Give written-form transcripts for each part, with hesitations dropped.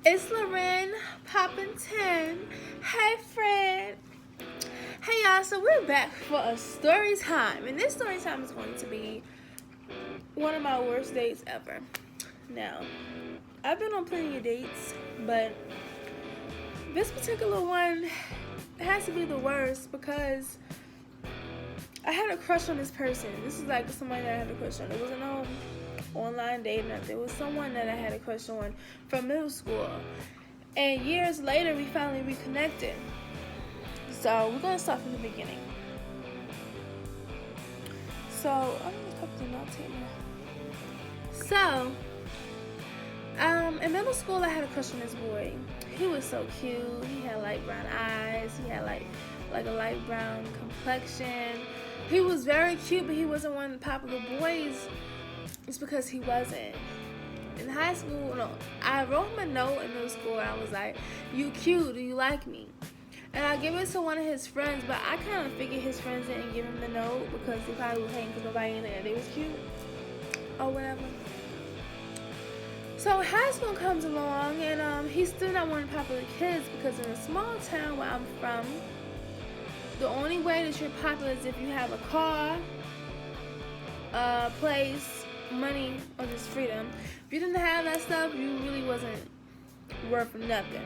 It's Loren Poppington. Hey, friend. Hey, y'all. So we're back for a story time, and this story time is going to be one of my worst dates ever. Now, I've been on plenty of dates, but this particular one has to be the worst because I had a crush on this person. This is like somebody that I had a crush on. It wasn't no online date, nothing. It was someone that I had a crush on from middle school. And years later, we finally reconnected. So we're gonna start from the beginning. So I'm gonna cut the notes here. So, in middle school, I had a crush on this boy. He was so cute. He had light brown eyes. He had like a light brown complexion. He was very cute, but he wasn't one of the popular boys. It's because he wasn't. In high school, no, I wrote him a note in middle school and I was like, "You cute, do you like me?" And I gave it to one of his friends, but I kind of figured his friends didn't give him the note because they probably were hating because nobody in there, they was cute or whatever. So high school comes along and he's still not one of the popular kids because in a small town where I'm from, the only way that you're popular is if you have a car, a place, money, or just freedom. If you didn't have that stuff, you really wasn't worth nothing.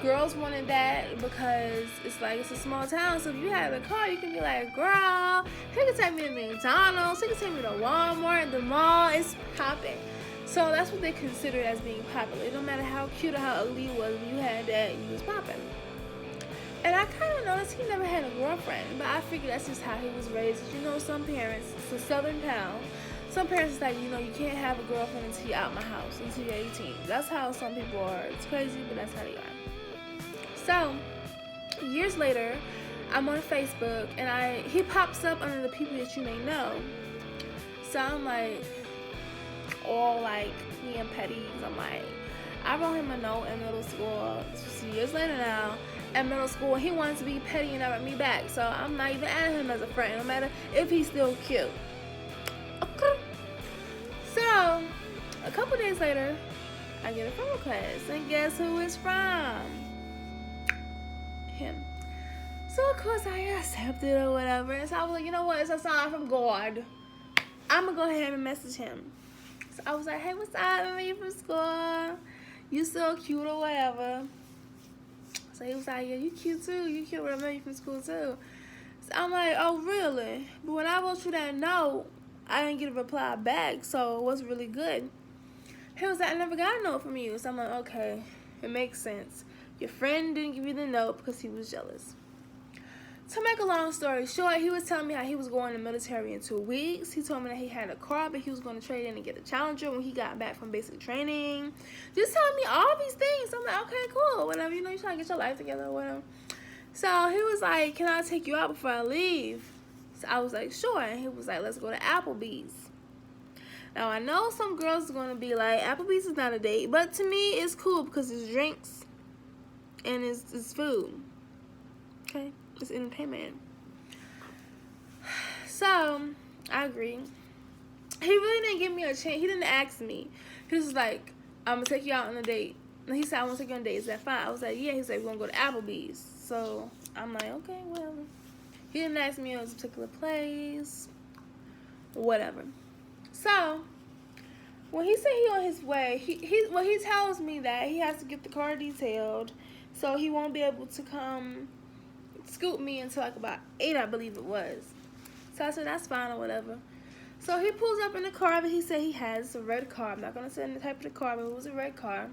Girls wanted that because it's a small town, so if you have a car, you can be like, girl, he can take me to McDonald's, he can take me to Walmart, the mall, it's popping. So that's what they considered as being popular. It don't matter how cute or how ugly you was, if you had that, you was popping. And I kind of noticed he never had a girlfriend, but I figured that's just how he was raised. You know, some parents, it's a southern town, some parents is like, you know, you can't have a girlfriend until you're out my house, until you're 18. That's how some people are. It's crazy, but that's how they are. So, years later, I'm on Facebook, and he pops up under the people that you may know. So I'm like, all like being petty. I'm like, I wrote him a note in middle school. It's years later now. At middle school, he wanted to be petty and not write me back. So I'm not even adding him as a friend, no matter if he's still cute. Okay. So, a couple days later, I get a friend request, and guess who it's from? Him. So of course I accepted or whatever. And so I was like, you know what? It's a sign from God. I'm gonna go ahead and message him. So I was like, hey, what's up? Remember you from school? You so cute or whatever. So he was like, yeah, you cute too. You cute. Remember you from school too. So I'm like, oh really? But when I wrote you that note, I didn't get a reply back. So it was really good. He was like, I never got a note from you. So I'm like, okay, it makes sense. Your friend didn't give you the note because he was jealous. To make a long story short, he was telling me how he was going to the military in 2 weeks. He told me that he had a car, but he was going to trade in and get a Challenger when he got back from basic training. Just telling me all these things. I'm like, okay, cool, whatever. You know, you're trying to get your life together or whatever. So he was like, can I take you out before I leave? So I was like, sure. And he was like, let's go to Applebee's. Now, I know some girls are going to be like, Applebee's is not a date. But to me, it's cool because it's drinks and it's food. Okay? It's entertainment. So, I agree. He really didn't give me a chance. He didn't ask me. He was like, I'm going to take you out on a date. And he said, I want to take you on a date. Is that fine? I was like, yeah. He said, we're going to go to Applebee's. So, I'm like, okay, whatever. He didn't ask me on a particular place. Whatever. So, when he said he on his way, he tells me that he has to get the car detailed, so he won't be able to come scoop me until like about 8, I believe it was. So I said, that's fine or whatever. So he pulls up in the car that he said he has. It's a red car. I'm not going to say the type of the car, but it was a red car.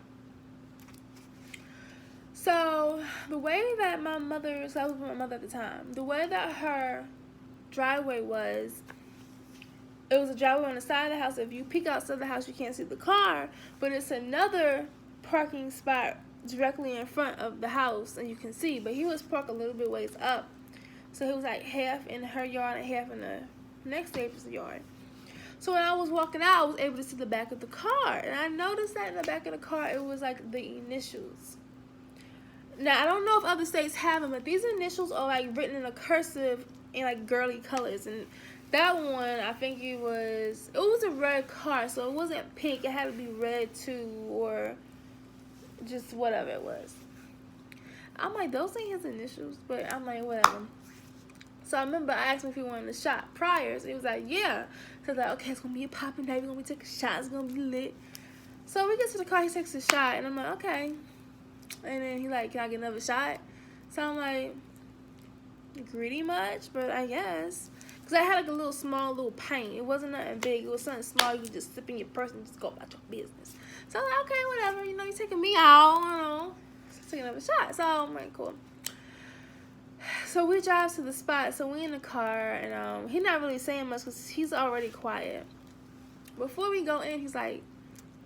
So the way that I was with my mother at the time, the way that her driveway was, it was a driveway on the side of the house. If you peek outside the house, you can't see the car, but it's another parking spot directly in front of the house, and you can see. But he was parked a little bit ways up, so he was like half in her yard and half in the next neighbor's yard. So when I was walking out, I was able to see the back of the car, and I noticed that in the back of the car, it was like the initials. Now I don't know if other states have them, but these initials are like written in a cursive in like girly colors, and that one, I think it was a red car, so it wasn't pink. It had to be red too, or just whatever it was. I'm like, those ain't his initials, but I'm like, whatever. So I remember I asked him if he wanted a shot prior. So he was like, yeah. So I was like, okay, it's going to be a popping day. We're going to be taking shots. It's going to be lit. So we get to the car. He takes a shot. And I'm like, okay. And then he like, can I get another shot? So I'm like, greedy much? But I guess. Because I had like a little small little pint. It wasn't nothing big. It was something small. You could just sip in your purse and just go about your business. So I'm like, okay, whatever. You know, you're taking me out. You know. So take another shot. So I'm like, cool. So we drive to the spot. So we in the car, and he's not really saying much because he's already quiet. Before we go in, he's like,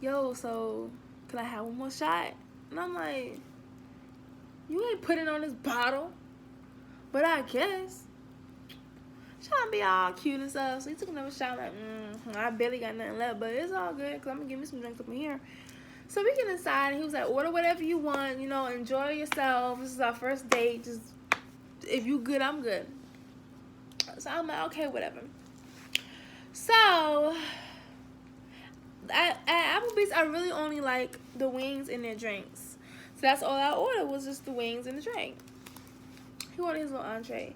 yo, so can I have one more shot? And I'm like, you ain't putting on this bottle, but I guess. Trying to be all cute and stuff. So he took another shot. Like, I barely got nothing left, but it's all good because I'm going to give me some drinks up in here. So we get inside, and he was like, order whatever you want. You know, enjoy yourself. This is our first date. Just, if you good, I'm good. So I'm like, okay, whatever. So at Applebee's, I really only like the wings and their drinks. So that's all I ordered was just the wings and the drink. He ordered his little entree.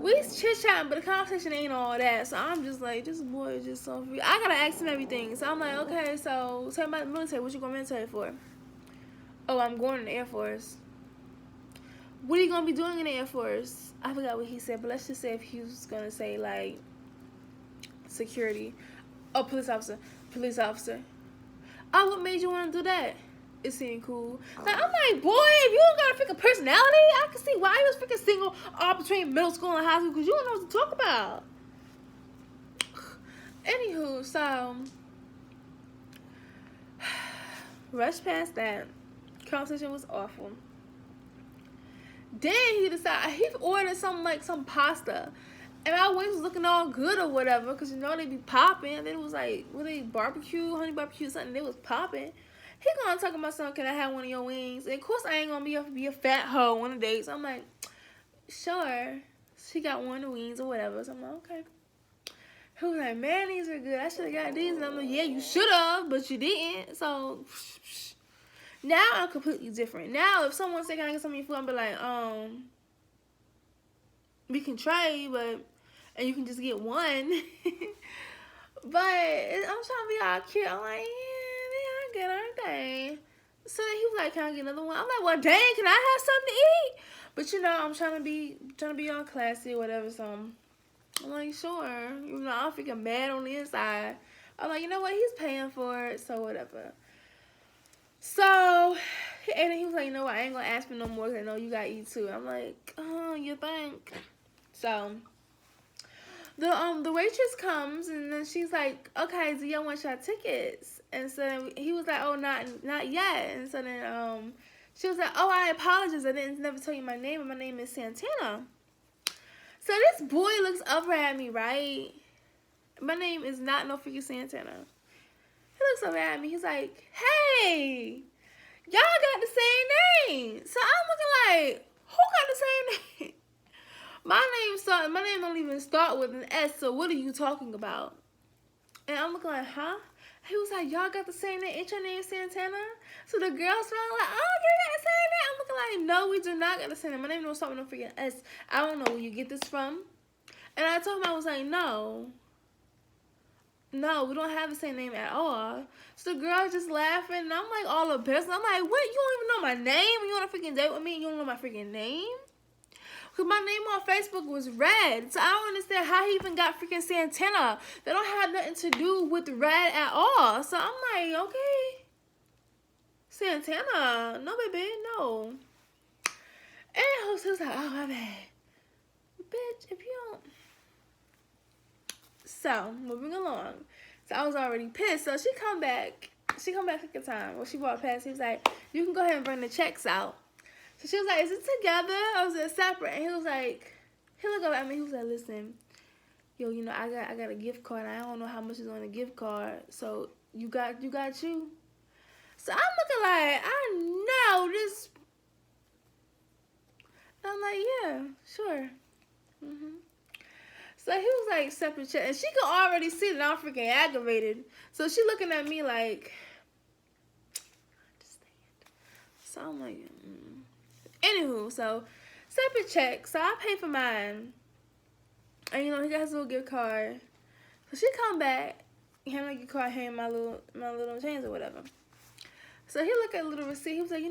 We chit-chatting, but the conversation ain't all that. So I'm just like, this boy is just so free. I gotta ask him everything. So I'm like, okay, so tell me about the military. What you going to military for? Oh, I'm going in the Air Force. What are you going to be doing in the Air Force? I forgot what he said, but let's just say if he was going to say, like, security. Oh, police officer. Police officer. Oh, what made you want to do that? It seemed cool. Like, I'm like, boy, if you don't got a freaking personality, I can see why you was freaking single all between middle school and high school because you don't know what to talk about. Anywho, so rushed past that. Conversation was awful. Then he decided, he ordered some pasta. And my wings was looking all good or whatever because, you know, they be popping. And then it was like, what they barbecue, honey barbecue, something, they was popping. He gonna talk about something, can I have one of your wings? And of course I ain't gonna be a fat hoe one of the days. So I'm like, sure. She got one of the wings or whatever. So I'm like, okay. He was like, man, these are good. I should have got these. And I'm like, yeah, you should have, but you didn't. So now I'm completely different. Now if someone say, can I get some of your food? I'm be like, we can trade, and you can just get one. But I'm trying to be all cute. I'm like, yeah, they are good, aren't they? So then he was like, can I get another one? I'm like, well, dang, can I have something to eat? But you know, I'm trying to be all classy or whatever. So I'm like, sure. You know, I'm freaking mad on the inside. I'm like, you know what? He's paying for it, so whatever. So, and then he was like, you know what? I ain't gonna ask for no more because I know you gotta eat too. I'm like, oh, you think? So the waitress comes and then she's like, okay, do y'all want your tickets? And so then he was like, oh, not yet. And so then she was like, oh, I apologize, I didn't never tell you my name, and my name is Santana. So this boy looks over at me, right? My name is not no freaking Santana. He looks over at me, he's like, hey, y'all got the same name. So I'm looking like, who got the same name? My name don't even start with an S, so what are you talking about? And I'm looking like, huh? He was like, y'all got the same name, ain't your name Santana? So the girl smiled like, oh, you got the same name? I'm looking like, no, we do not got the same name. My name don't start with no freaking S. I don't know where you get this from. And I told him, I was like, no, we don't have the same name at all. So the girl just laughing, and I'm like all up pissed. I'm like, what? You don't even know my name? You want to freaking date with me and you don't know my freaking name? Because my name on Facebook was Red. So I don't understand how he even got freaking Santana. They don't have nothing to do with Red at all. So I'm like, okay. Santana. No, baby. No. And he was like, oh, my bad. Bitch, if you don't. So, moving along. So I was already pissed. So she come back. She come back second time. Well, she walked past. He was like, you can go ahead and bring the checks out. So she was like, is it together or is it separate? And he was like, he looked up at me. He was like, listen, yo, you know, I got a gift card. I don't know how much is on the gift card. So you got you. So I'm looking like, I know this. I'm like, yeah, sure. So he was like, separate check. And she could already see that I'm freaking aggravated. So she looking at me like, understand. So I'm like, anywho, so separate check. So I pay for mine. And, you know, he got his little gift card. So she come back, hand me the card, hand my little change or whatever. So he looked at the little receipt. He was like,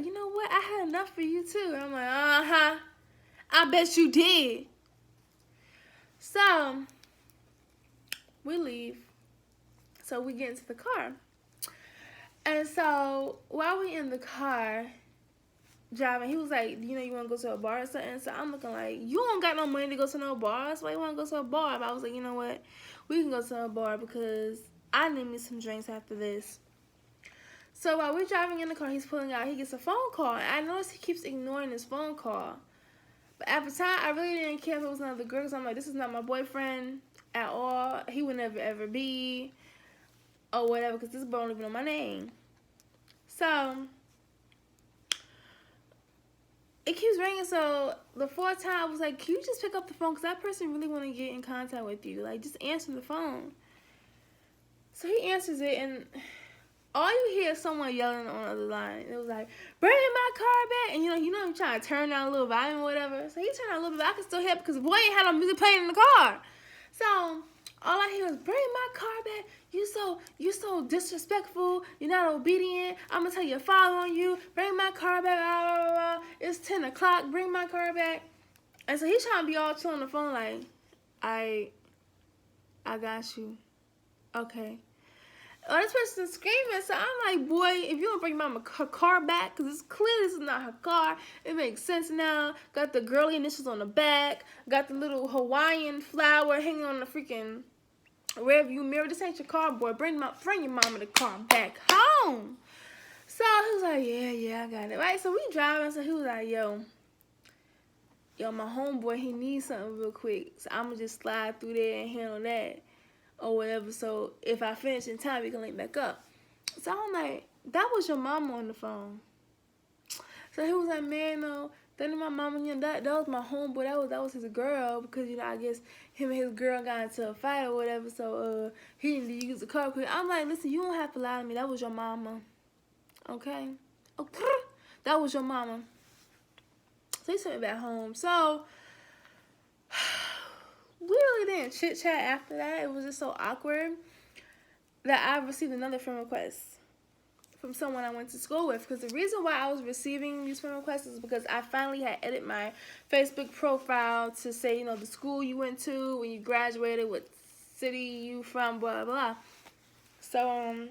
you know what? I had enough for you too. And I'm like, I bet you did. So we leave. So we get into the car. And so while we in the car driving, he was like, you know, you want to go to a bar or something? So I'm looking like, you don't got no money to go to no bar. So why you want to go to a bar? But I was like, you know what? We can go to a bar because I need me some drinks after this. So while we're driving in the car, he's pulling out. He gets a phone call. And I noticed he keeps ignoring his phone call. But at the time, I really didn't care if it was another girl. Because I'm like, this is not my boyfriend at all. He would never, ever be. Or whatever. Because this boy don't even know my name. So it keeps ringing. So the fourth time, I was like, can you just pick up the phone? Because that person really want to get in contact with you. Like, just answer the phone. So he answers it. And all you hear is someone yelling on the other line. It was like, bring my car back. And you know, I'm trying to turn down a little volume or whatever. So he turned down a little bit, but I could still hear because the boy ain't had no music playing in the car. So all I hear was, bring my car back. You so disrespectful. You're not obedient. I'm gonna tell your father on you. Bring my car back. Blah, blah, blah. It's 10 o'clock. Bring my car back. And so he's trying to be all chill on the phone like, I got you. Okay. Oh, this person's screaming, so I'm like, boy, if you don't bring her car back, because it's clear this is not her car, it makes sense now. Got the girly initials on the back, got the little Hawaiian flower hanging on the freaking rearview mirror. This ain't your car, boy. Bring your mama the car back home. So he was like, yeah, I got it. Right, so we driving, so he was like, yo, my homeboy, he needs something real quick, so I'm going to just slide through there and handle that. Or whatever, so if I finish in time, we can link back up. So I'm like, that was your mama on the phone. So he was like, man, no, that ain't my mama. You know, that was my homeboy. That was his girl because, you know, I guess him and his girl got into a fight or whatever. So he didn't use the car quick. I'm like, listen, you don't have to lie to me. That was your mama. Okay? Okay. That was your mama. So he sent me back home. So we really didn't chit chat after that. It was just so awkward that I received another friend request from someone I went to school with. Because the reason why I was receiving these friend requests is because I finally had edited my Facebook profile to say, you know, the school you went to, when you graduated, what city you from, blah, blah, blah. So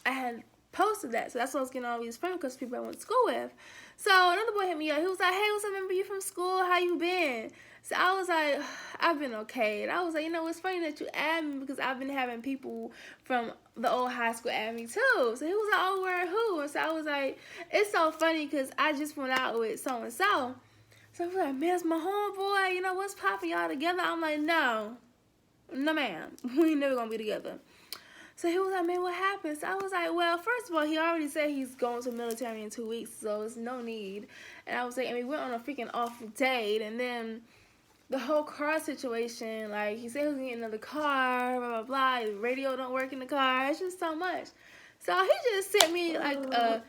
I had posted that. So that's why I was getting all these friend requests from people I went to school with. So another boy hit me up. He was like, hey, what's up, remember you from school? How you been? So I was like, I've been okay. And I was like, you know, it's funny that you add me because I've been having people from the old high school add me too. So he was like, oh, where, who? And so I was like, it's so funny because I just went out with so-and-so. So I was like, man, it's my homeboy. You know, what's popping y'all together? I'm like, no, ma'am. We ain't never going to be together. So he was like, man, what happened? So I was like, well, first of all, he already said he's going to the military in 2 weeks, so it's no need. And I was like, and we went on a freaking off date, and then the whole car situation, like, he said he was going to get another car, blah, blah, blah. The radio don't work in the car. It's just so much. So he just sent me, like, a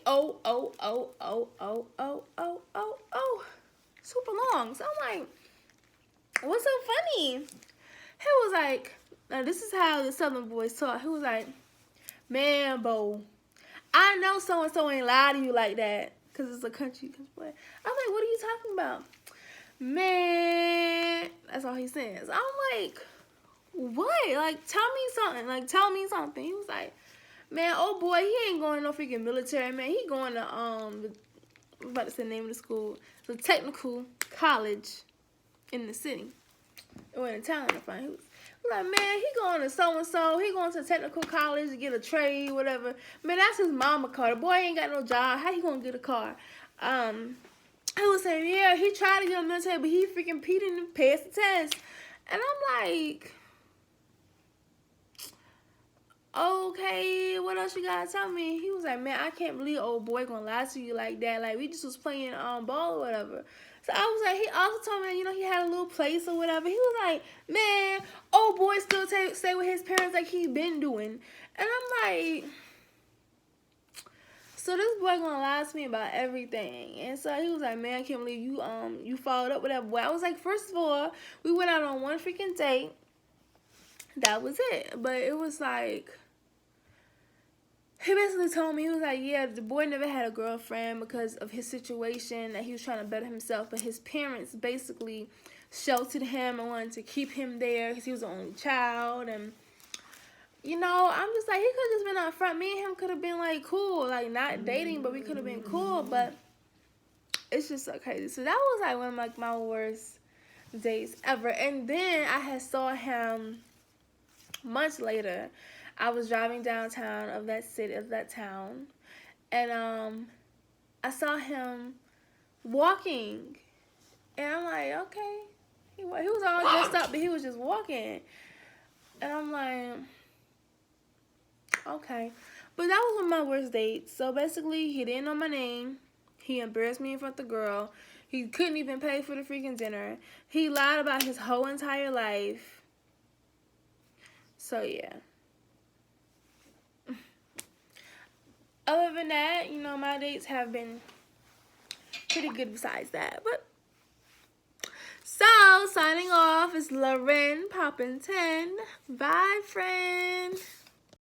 LMAOOOOOOOOO. Super long. So I'm like, what's so funny? He was like, now this is how the Southern boys talk. He was like, man, Bo, I know so-and-so ain't lie to you like that. Because it's a country boy. I'm like, what are you talking about? Man, that's all he says. I'm like, what? Like, tell me something. Like, tell me something. He was like, man, oh boy, he ain't going to no freaking military, man. He going to, I'm about to say the name of the school. It's a technical college in the city. Or in town, I find. He was like, man, he going to so-and-so. He going to technical college to get a trade, whatever. Man, that's his mama car. The boy ain't got no job. How he going to get a car? I was saying, yeah, he tried to get on the military, but he freaking didn't pass the test. And I'm like, okay, what else you gotta tell me? He was like, man, I can't believe old boy gonna lie to you like that. Like, we just was playing ball or whatever. So I was like, he also told me, you know, he had a little place or whatever. He was like, man, old boy still stay with his parents like he been doing. And I'm like, So this boy gonna lie to me about everything. And so he was like, man, I can't believe you followed up with that boy. I was like, first of all, we went out on one freaking date. That was it. But it was like, he basically told me, he was like, yeah, the boy never had a girlfriend because of his situation, that he was trying to better himself. But his parents basically sheltered him and wanted to keep him there because he was the only child. And, you know, I'm just like, he could have just been up front. Me and him could have been, like, cool. Like, not dating, but we could have been cool. But it's just so crazy. So that was, like, one of, like, my worst dates ever. And then I had saw him months later. I was driving downtown of that city, of that town, and I saw him walking, and I'm like, okay, he was all dressed up, but he was just walking, and I'm like, okay, but that was one of my worst dates. So basically, he didn't know my name, he embarrassed me in front of the girl, he couldn't even pay for the freaking dinner, he lied about his whole entire life. So yeah. Other than that, you know, my dates have been pretty good besides that. But so, signing off is Lauren Poppington. Bye, friend.